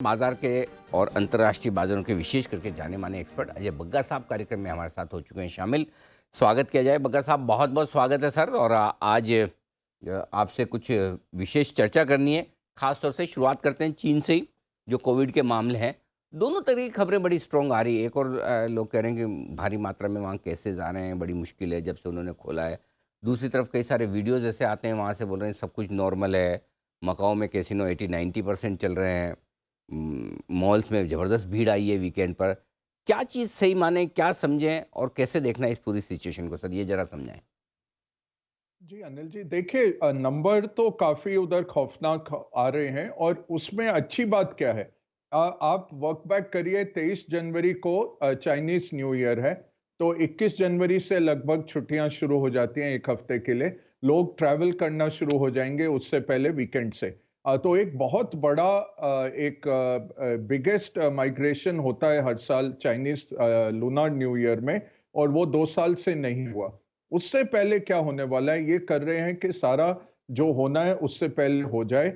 बाजार के और अंतर्राष्ट्रीय बाजारों के विशेष करके जाने माने एक्सपर्ट अजय बग्गा साहब कार्यक्रम में हमारे साथ हो चुके हैं शामिल। स्वागत किया जाए बग्गा साहब, बहुत बहुत स्वागत है सर। और आज आपसे कुछ विशेष चर्चा करनी है। खास तौर से शुरुआत करते हैं चीन से ही, जो कोविड के मामले हैं। दोनों तरह की खबरें बड़ी स्ट्रॉन्ग आ रही है। एक और लोग कह रहे हैं कि भारी मात्रा में वहाँ केसेज आ रहे हैं, बड़ी मुश्किल है जब से उन्होंने खोला है। दूसरी तरफ कई सारे वीडियोज ऐसे आते हैं वहाँ से, बोल रहे हैं सब कुछ नॉर्मल है। मकाओ में कैसीनो 80-90% चल रहे हैं। मॉल्स में ज़बरदस्त भीड़ आई है वीकेंड पर। क्या चीज़ सही माने, क्या समझें और कैसे देखना है इस पूरी सिचुएशन को सर, ये ज़रा समझाएं। जी अनिल जी, देखिए नंबर तो काफी उधर खौफनाक आ रहे हैं और उसमें अच्छी बात क्या है। आप वर्क बैक करिए। 23 जनवरी को चाइनीज न्यू ईयर है, तो 21 जनवरी से लगभग छुट्टियां शुरू हो जाती हैं एक हफ्ते के लिए। लोग ट्रैवल करना शुरू हो जाएंगे उससे पहले वीकेंड से। तो एक बहुत बड़ा एक बिगेस्ट माइग्रेशन होता है हर साल चाइनीज लूनार न्यू ईयर में, और वो 2 साल से नहीं हुआ। उससे पहले क्या होने वाला है, ये कर रहे हैं कि सारा जो होना है उससे पहले हो जाए।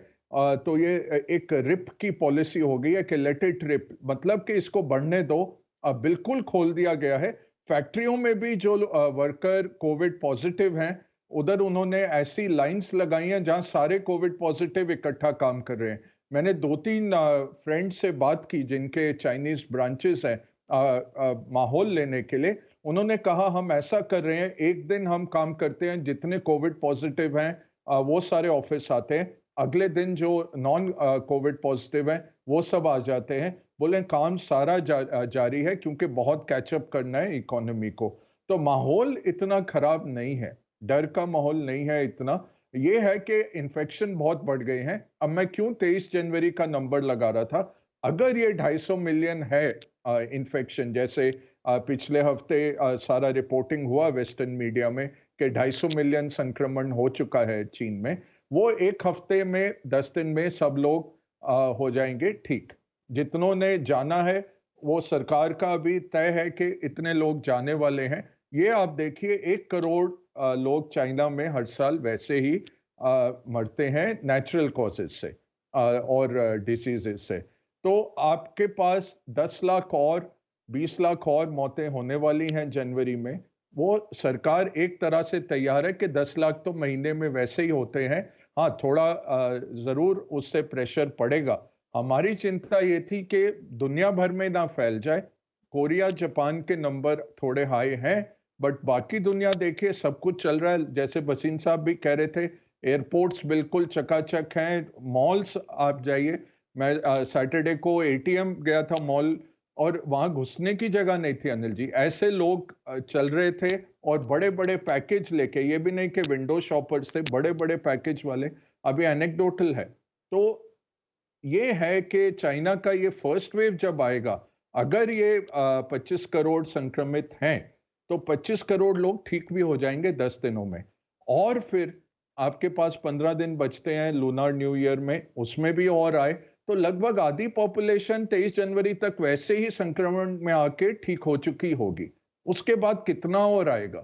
तो ये एक रिप की पॉलिसी हो गई है कि लेट इट रिप, मतलब कि इसको बढ़ने दो। अब बिल्कुल खोल दिया गया है। फैक्ट्रियों में भी जो वर्कर कोविड पॉजिटिव हैं, उधर उन्होंने ऐसी लाइंस लगाई हैं जहां सारे कोविड पॉजिटिव इकट्ठा काम कर रहे हैं। मैंने 2-3 फ्रेंड से बात की जिनके चाइनीज ब्रांचेस हैं माहौल लेने के लिए। उन्होंने कहा हम ऐसा कर रहे हैं, एक दिन हम काम करते हैं, जितने कोविड पॉजिटिव हैं वो सारे ऑफिस आते हैं। अगले दिन जो नॉन कोविड पॉजिटिव हैं वो सब आ जाते हैं। बोले काम सारा जारी है क्योंकि बहुत कैचअप करना है इकोनॉमी को। तो माहौल इतना खराब नहीं है, डर का माहौल नहीं है इतना। ये है कि इन्फेक्शन बहुत बढ़ गए हैं। अब मैं क्यों 23 जनवरी का नंबर लगा रहा था, अगर ये 250 मिलियन है इन्फेक्शन, जैसे पिछले हफ्ते सारा रिपोर्टिंग हुआ वेस्टर्न मीडिया में कि 250 मिलियन संक्रमण हो चुका है चीन में। वो एक हफ्ते में 10 दिन में सब लोग हो जाएंगे ठीक। जितनों ने जाना है वो सरकार का भी तय है कि इतने लोग जाने वाले हैं। ये आप देखिए 1 करोड़ लोग चाइना में हर साल वैसे ही मरते हैं नेचुरल कॉजेज से और डिसीजेज से। तो आपके पास 10 लाख और 20 लाख और मौतें होने वाली हैं जनवरी में। वो सरकार एक तरह से तैयार है कि 10 लाख तो महीने में वैसे ही होते हैं। हाँ, थोड़ा ज़रूर उससे प्रेशर पड़ेगा। हमारी चिंता ये थी कि दुनिया भर में ना फैल जाए। कोरिया, जापान के नंबर थोड़े हाई हैं, बट बाकी दुनिया देखिए सब कुछ चल रहा है। जैसे वसीम साहब भी कह रहे थे, एयरपोर्ट्स बिल्कुल चकाचक हैं, मॉल्स आप जाइए। मैं सैटरडे को एटीएम गया था मॉल, और वहां घुसने की जगह नहीं थी अनिल जी। ऐसे लोग चल रहे थे और बड़े बड़े पैकेज लेके, ये भी नहीं कि विंडो शॉपर्स थे, बड़े बड़े पैकेज वाले। अभी एनेक्डोटल है। तो ये है कि चाइना का ये फर्स्ट वेव जब आएगा, अगर ये 25 करोड़ संक्रमित हैं, तो 25 करोड़ लोग ठीक भी हो जाएंगे 10 दिनों में। और फिर आपके पास 15 दिन बचते हैं लूनार न्यू ईयर में, उसमें भी और आए, तो लगभग आधी पॉपुलेशन 23 जनवरी तक वैसे ही संक्रमण में आके ठीक हो चुकी होगी। उसके बाद कितना और आएगा?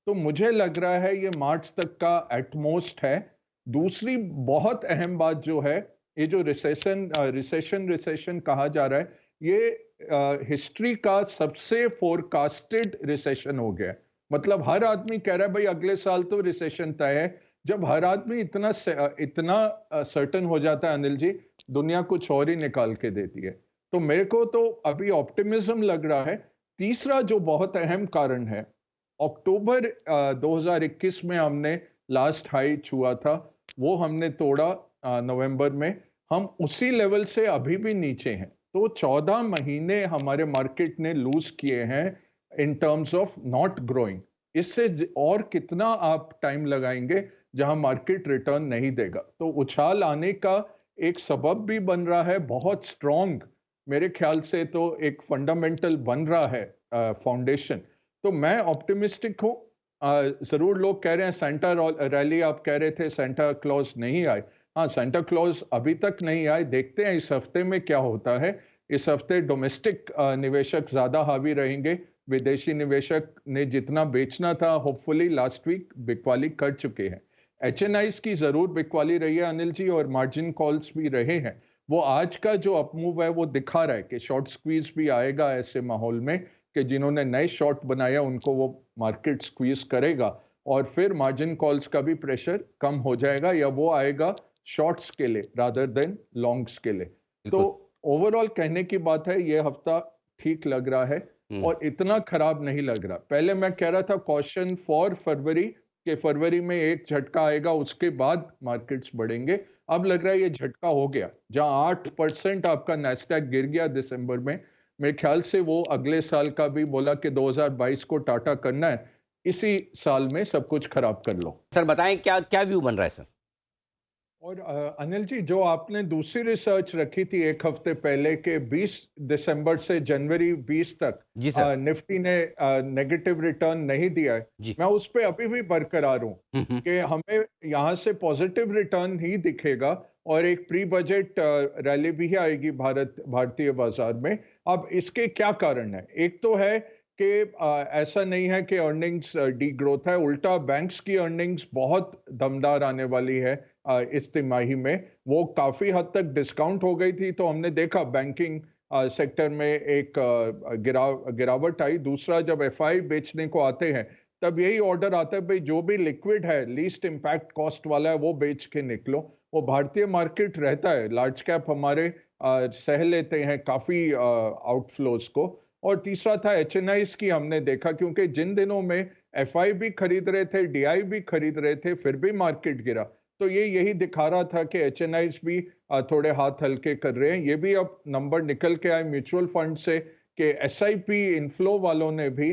तो मुझे लग रहा है ये मार्च तक का एटमोस्ट है। दूसरी बहुत अहम बात जो है, ये जो रिसेशन कहा जा रहा है, ये हिस्ट्री का सबसे फोरकास्टेड रिसेशन हो गया है। मतलब हर आदमी कह रहा है भाई अगले साल तो रिसेशन तय है। जब हर आदमी इतना सर्टन हो जाता है अनिल जी, दुनिया कुछ और ही निकाल के देती है। तो मेरे को तो अभी ऑप्टिमिज्म लग रहा है। तीसरा जो बहुत अहम कारण है, अक्टूबर 2021 में हमने लास्ट हाई छुआ था, वो हमने तोड़ा नवंबर में। हम उसी लेवल से अभी भी नीचे हैं। तो 14 महीने हमारे मार्केट ने लूज किए हैं in terms of not growing. इससे और कितना आप टाइम लगाएंगे जहां मार्केट रिटर्न नहीं देगा। तो उछाल आने का एक सबब भी बन रहा है बहुत स्ट्रॉन्ग। मेरे ख्याल से तो एक फंडामेंटल बन रहा है फाउंडेशन। तो मैं ऑप्टिमिस्टिक हूँ। जरूर लोग कह रहे हैं सेंटा रैली, आप कह रहे थे सेंटा क्लॉज नहीं आए। हाँ, सेंटा क्लॉज अभी तक नहीं आए। देखते हैं इस हफ्ते में क्या होता है। इस हफ्ते डोमेस्टिक निवेशक ज्यादा हावी रहेंगे। विदेशी निवेशक ने जितना बेचना था होपफुली लास्ट वीक बिकवाली कर चुके हैं। एचएनआईज की जरूर बिकवाली रही है अनिल जी, और मार्जिन कॉल्स भी रहे हैं। वो आज का जो अपमूव है वो दिखा रहा है कि शॉर्ट स्क्वीज भी आएगा ऐसे माहौल में कि जिन्होंने नए शॉर्ट बनाया उनको वो मार्केट स्क्वीज करेगा और फिर मार्जिन कॉल्स का भी प्रेशर कम हो जाएगा या वो आएगा शॉर्ट्स के लिए रादर देन लॉन्ग्स के लिए। तो बिल्कुल। ओवरऑल कहने की बात है ये हफ्ता ठीक लग रहा है हुँ, और इतना खराब नहीं लग रहा। पहले मैं कह रहा था कॉशन फॉर फरवरी कि फरवरी में एक झटका आएगा उसके बाद मार्केट्स बढ़ेंगे। अब लग रहा है ये झटका हो गया। जहां 8% आपका नैस्डैक गिर गया दिसंबर में, मेरे ख्याल से वो अगले साल का भी बोला कि 2022 को टाटा करना है, इसी साल में सब कुछ खराब कर लो। सर बताएँ क्या क्या व्यू बन रहा है सर? और अनिल जी, जो आपने दूसरी रिसर्च रखी थी एक हफ्ते पहले के 20 दिसंबर से जनवरी 20 तक जी सर। निफ्टी ने नेगेटिव रिटर्न नहीं दिया है, जी। मैं उस पे अभी भी बरकरार हूँ हुँ, हुँ। कि हमें यहाँ से पॉजिटिव रिटर्न ही दिखेगा और एक प्री बजट रैली भी आएगी भारतीय बाजार में। अब इसके क्या कारण है? एक तो है कि ऐसा नहीं है कि अर्निंग्स डी ग्रोथ है, उल्टा बैंक्स की अर्निंग्स बहुत दमदार आने वाली है इस तिमाही में। वो काफ़ी हद तक डिस्काउंट हो गई थी, तो हमने देखा बैंकिंग सेक्टर में एक गिरावट आई। दूसरा, जब एफआई बेचने को आते हैं, तब यही ऑर्डर आता है, भई जो भी लिक्विड है, लीस्ट इम्पैक्ट कॉस्ट वाला है, वो बेच के निकलो। वो भारतीय मार्केट रहता है, लार्ज कैप हमारे सह लेते हैं काफ़ी आउटफ्लोज़ को। और तीसरा था एचएनआईज़ की हमने देखा, क्योंकि जिन दिनों में एफआई भी खरीद रहे थे, डीआई भी खरीद रहे थे, फिर भी मार्केट गिरा। तो ये यही दिखा रहा था कि एचएनआईज़ भी थोड़े हाथ हल्के कर रहे हैं। ये भी अब नंबर निकल के आए म्यूचुअल फंड से कि एसआईपी इनफ्लो वालों ने भी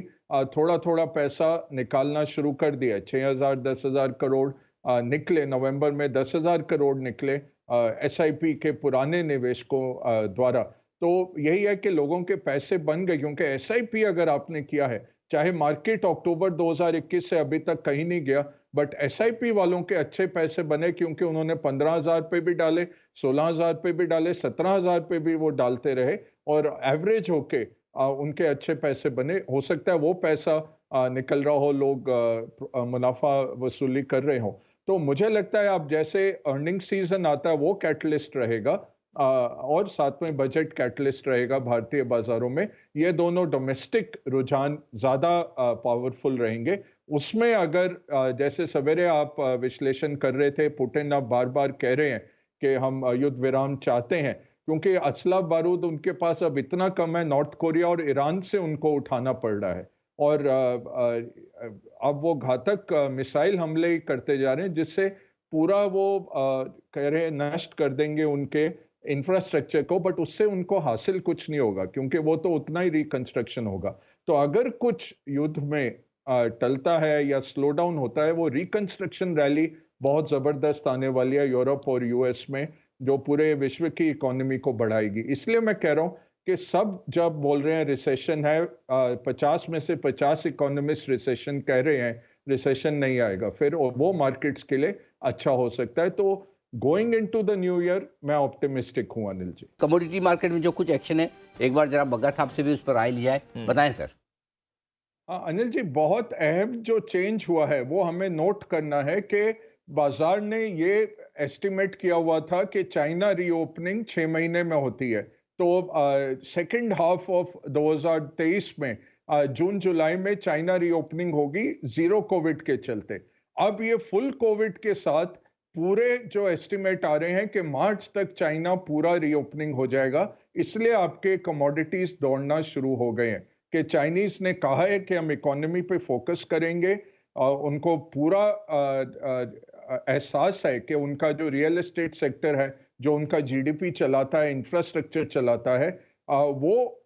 थोड़ा-थोड़ा पैसा निकालना शुरू कर दिया। 6,000 10,000 करोड़ निकले नवंबर में, 10,000 करोड़ निकले एसआईपी के पुराने निवेशकों द्वारा। तो यही है कि लोगों के पैसे बन गए, क्योंकि एसआईपी अगर आपने किया है, चाहे मार्केट अक्टूबर 2021 से अभी तक कहीं नहीं गया, बट एसआईपी वालों के अच्छे पैसे बने, क्योंकि उन्होंने 15,000 पे भी डाले, 16,000 पे भी डाले, 17,000 पे भी वो डालते रहे और एवरेज होके उनके अच्छे पैसे बने। हो सकता है वो पैसा निकल रहा हो, लोग मुनाफा वसूली कर रहे हो। तो मुझे लगता है अब जैसे अर्निंग सीजन आता है वो कैटलिस्ट रहेगा और साथ में बजट कैटलिस्ट रहेगा भारतीय बाजारों में। ये दोनों डोमेस्टिक रुझान ज़्यादा पावरफुल रहेंगे। उसमें अगर जैसे सवेरे आप विश्लेषण कर रहे थे, पुतिन अब बार-बार कह रहे हैं कि हम युद्ध विराम चाहते हैं, क्योंकि असला बारूद उनके पास अब इतना कम है, नॉर्थ कोरिया और ईरान से उनको उठाना पड़ रहा है। और अब वो घातक मिसाइल हमले ही करते जा रहे हैं, जिससे पूरा वो कह रहे हैं नष्ट कर देंगे उनके इंफ्रास्ट्रक्चर को, बट उससे उनको हासिल कुछ नहीं होगा, क्योंकि वो तो उतना ही रिकंस्ट्रक्शन होगा। तो अगर कुछ युद्ध में टलता है या स्लो डाउन होता है, वो रिकंस्ट्रक्शन रैली बहुत ज़बरदस्त आने वाली है यूरोप और यूएस में, जो पूरे विश्व की इकोनॉमी को बढ़ाएगी। इसलिए मैं कह रहा हूँ कि सब जब बोल रहे हैं रिसेशन है, 50 में से 50 इकोनॉमिस्ट रिसेशन कह रहे हैं, रिसेशन नहीं आएगा, फिर वो मार्केट्स के लिए अच्छा हो सकता है। तो going into the new year मैं ऑप्टिमिस्टिक हूँ अनिल जी। कमोडिटी मार्केट में जो कुछ एक्शन है, एक बार ज़रा बग्गा साहब से भी उस पर राय ली जाए। बताएँ सर। अनिल जी, बहुत अहम जो चेंज हुआ है वो हमें नोट करना है कि बाजार ने ये एस्टिमेट किया हुआ था कि चाइना रीओपनिंग 6 महीने में होती है। तो सेकेंड हाफ ऑफ 2023 में जून जुलाई में चाइना रीओपनिंग होगी जीरो कोविड के चलते। अब ये फुल कोविड के साथ पूरे जो एस्टिमेट आ रहे हैं कि मार्च तक चाइना पूरा रीओपनिंग हो जाएगा, इसलिए आपके कमोडिटीज दौड़ना शुरू हो गए हैं कि चाइनीज ने कहा है कि हम इकोनॉमी पे फोकस करेंगे। उनको पूरा एहसास है कि उनका जो रियल एस्टेट सेक्टर है, जो उनका जीडीपी चलाता है, इंफ्रास्ट्रक्चर चलाता है, वो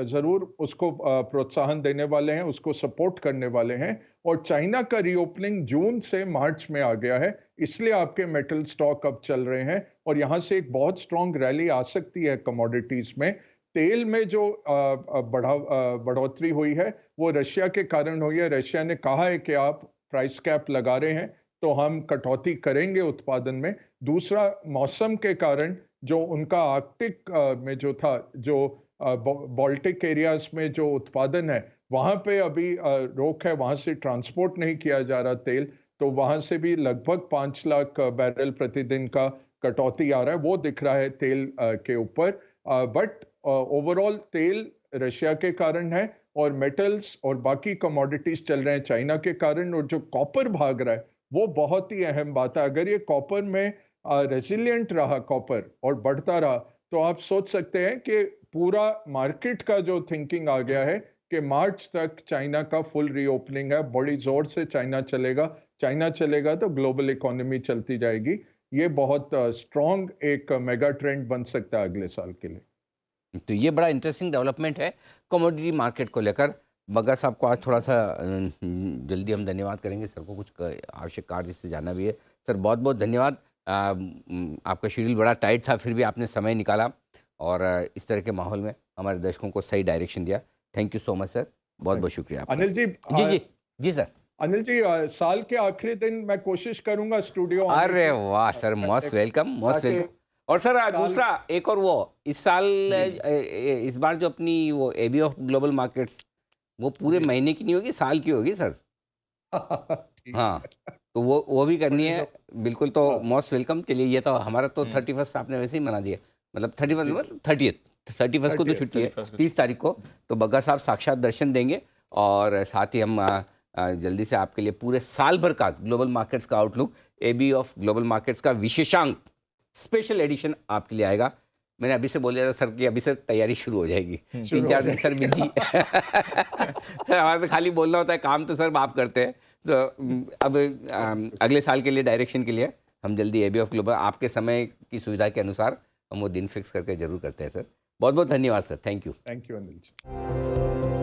ज़रूर उसको प्रोत्साहन देने वाले हैं, उसको सपोर्ट करने वाले हैं। और चाइना का रीओपनिंग जून से मार्च में आ गया है, इसलिए आपके मेटल स्टॉक अब चल रहे हैं और यहाँ से एक बहुत स्ट्रॉन्ग रैली आ सकती है कमोडिटीज़ में। तेल में जो बढ़ोतरी हुई है, वो रशिया के कारण हुई है। रशिया ने कहा है कि आप प्राइस कैप लगा रहे हैं, तो हम कटौती करेंगे उत्पादन में। दूसरा, मौसम के कारण जो उनका आर्कटिक में जो था, जो बाल्टिक एरियाज़ में जो उत्पादन है, वहाँ पे अभी रोक है, वहाँ से ट्रांसपोर्ट नहीं किया जा रहा तेल, तो वहाँ से भी लगभग 5 लाख बैरल प्रतिदिन का कटौती आ रहा है वो दिख रहा है तेल के ऊपर, बट ओवरऑल तेल रशिया के कारण है और मेटल्स और बाकी कमोडिटीज चल रहे हैं चाइना के कारण, और जो कॉपर भाग रहा है वो बहुत ही अहम बात है। अगर ये कॉपर में रेसिलिएंट रहा कॉपर और बढ़ता रहा तो आप सोच सकते हैं कि पूरा मार्केट का जो थिंकिंग आ गया है कि मार्च तक चाइना का फुल रीओपनिंग है, बड़ी जोर से चाइना चलेगा तो ग्लोबल इकोनॉमी चलती जाएगी। ये बहुत स्ट्रॉन्ग एक मेगा ट्रेंड बन सकता है अगले साल के लिए। तो ये बड़ा इंटरेस्टिंग डेवलपमेंट है कमोडिटी मार्केट को लेकर। बग्गा साहब को आज थोड़ा सा जल्दी हम धन्यवाद करेंगे, सर को कुछ आवश्यक कार्य से जाना भी है। सर बहुत बहुत धन्यवाद। आपका शेड्यूल बड़ा टाइट था, फिर भी आपने समय निकाला और इस तरह के माहौल में हमारे दर्शकों को सही डायरेक्शन दिया। Thank you so much sir, बहुत बहुत शुक्रिया आपका। अनिल जी, जी जी जी सर। अनिल जी, साल के आखिरी दिन मैं कोशिश करूंगा स्टूडियो आने अरे की, वाह सर, मोस्ट वेलकम, मोस्ट ताकि वेलकम। और सर साल दूसरा एक और वो इस साल जी इस बार जो अपनी वो एबी ऑफ ग्लोबल मार्केट्स वो पूरे जी महीने की नहीं होगी, साल की होगी सर। ठीक हाँ, है। तो वो भी करनी बड़ी है। जो बिल्कुल, तो हाँ, मोस्ट वेलकम। चलिए, ये तो हमारा तो हम्म 31 आपने वैसे ही मना दिया, मतलब 31 जी मतलब 30th को तो 30th छुट्टी है, 31 को 30 तारीख को तो बग्गा साहब साक्षात दर्शन देंगे और साथ ही हम जल्दी से आपके लिए पूरे साल भर का ग्लोबल मार्केट्स का outlook, AB of global markets का विशेषांक स्पेशल एडिशन आपके लिए आएगा। मैंने अभी से बोल दिया था सर कि अभी से तैयारी शुरू हो जाएगी। शुरू हो 3-4 दिन सर बिजी सर हमारे तो खाली बोलना होता है, काम तो सर आप करते हैं। तो अब अगले साल के लिए डायरेक्शन के लिए हम जल्दी एबी ऑफ ग्लोबल आपके समय की सुविधा के अनुसार हम वो दिन फिक्स करके जरूर करते हैं सर। बहुत बहुत धन्यवाद sir, thank you. Thank you Anil ji.